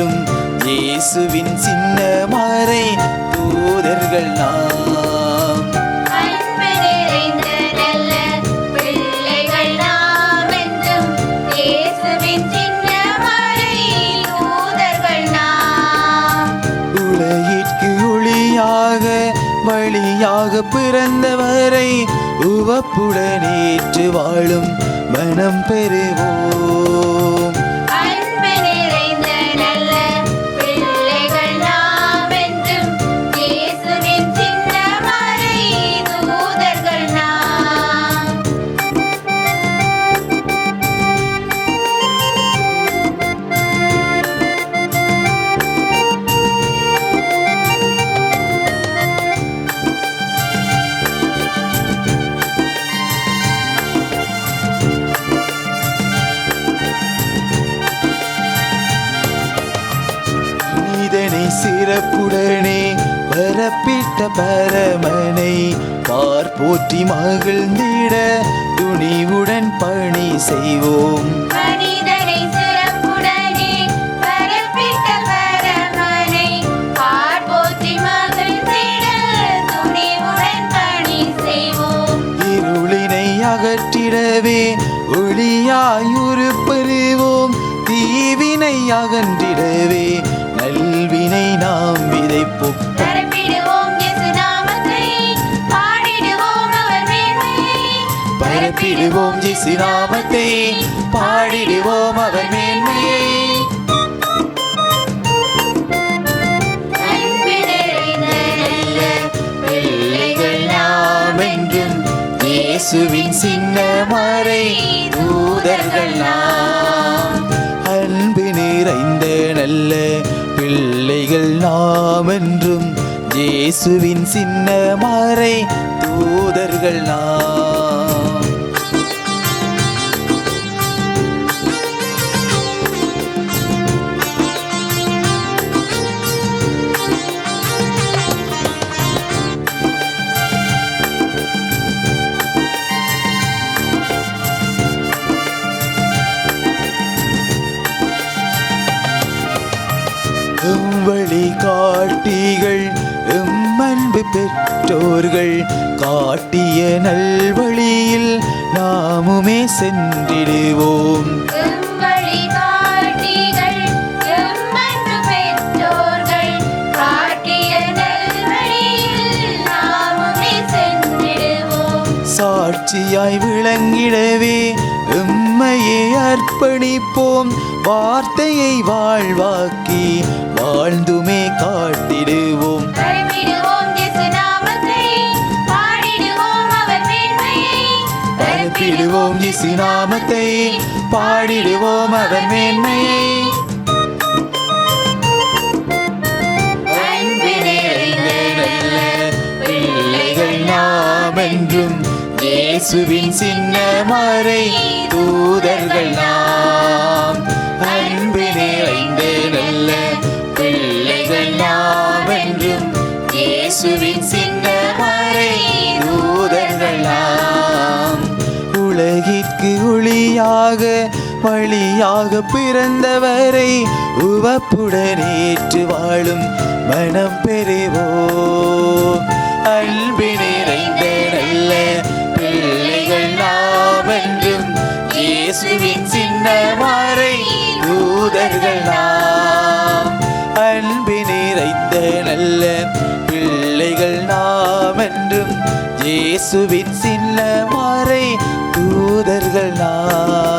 என்றும் இயேசுவின் சின்னமறை தூதர்கள் நாம். அன்பு நிறைந்த நல்ல பிள்ளைகள் நாம் என்றும் இயேசுவின் சின்னமறை தூதர்கள் நாம். உலகிற்கு ஒளியாக வழியாக பிறந்தவரை உவப்புடன் ஏற்று வாழும் மனம் பெறுவோம். அன்பு நிறைந்த நல்ல பிள்ளைகள் நாம் என்றும் இயேசுவின் சின்னமறை தூதர்கள் நாம். இதனை சிறப்புடனே வரப்பிட்ட பரமனை பார்ப்போற்றி மகிழ்ந்திட துணிவுடன் பணி செய்வோம். மனிதனை சிறப்புடனே வரப்பிட்ட பரமனை பார்ப்போற்றி மகிழ்ந்திட துணிவுடன் பணி செய்வோம். இருளினை அகற்றிடவே ஒளியாயுரு பெறுவோம். தீவினை அகன்றிடவே நல்வினை நாம் விதைப்போம். பரப்பிடுவோம் இயேசு நாமத்தை, பாடிடுவோம் அவர் மேன்மையை. பரப்பிடுவோம் இயேசு நாமத்தை, பாடிடுவோம் அவர் மேன்மையை. அன்பு நிறைந்த நல்ல பிள்ளைகள் நாம் என்றும் இயேசுவின் சின்னமறை தூதர்கள் நாம். அன்பு நிறைந்த நல்ல பிள்ளைகள் நாம் என்றும் இயேசுவின் சின்னமறை தூதர்கள் நாம். வழி காட்டிகள் அன்பு பெற்றோர்கள் காட்டிய நல்வழியில் நாமுமே சென்றிடுவோம். வழி காட்டிகள் அன்பு பெற்றோர்கள் காட்டிய நல்வழியில் நாமுமே சென்றிடுவோம். சாட்சியாய் விளங்கிடவே உம்மையே அர்ப்பணிப்போம். வார்த்தையை வாழ்வாக்கி வாழ்ந்துமே காட்டிடுவோம். பரப்பிடுவோம் இயேசு நாமத்தை, பாடிடுவோம் அவர் மேன்மையை. பரப்பிடுவோம் இயேசு நாமத்தை, பாடிடுவோம் அவர் மேன்மையை. அன்பு நிறைந்த நல்ல பிள்ளைகள் நாம் என்றும் இயேசுவின் சின்னமறை தூதர்கள் நாம். அன்பு நிறைந்த நல்ல பிள்ளைகள் நாம் என்றும் இயேசுவின் சின்னமறை தூதர்கள் நாம். உலகிற்கு ஒளியாக வழியாக பிறந்தவரை உவப்புடன் ஏற்று வாழும் மனம் பெறுவோம். அன்பு நிறைந்த நல்ல பிள்ளைகள் நாம் என்றும் இயேசுவின் சின்னமறை தூதர்கள் நாம். அன்பு நிறைந்த நல்ல பிள்ளைகள் நாம் என்றும் இயேசுவின் சின்னமறை தூதர்கள் நாம்.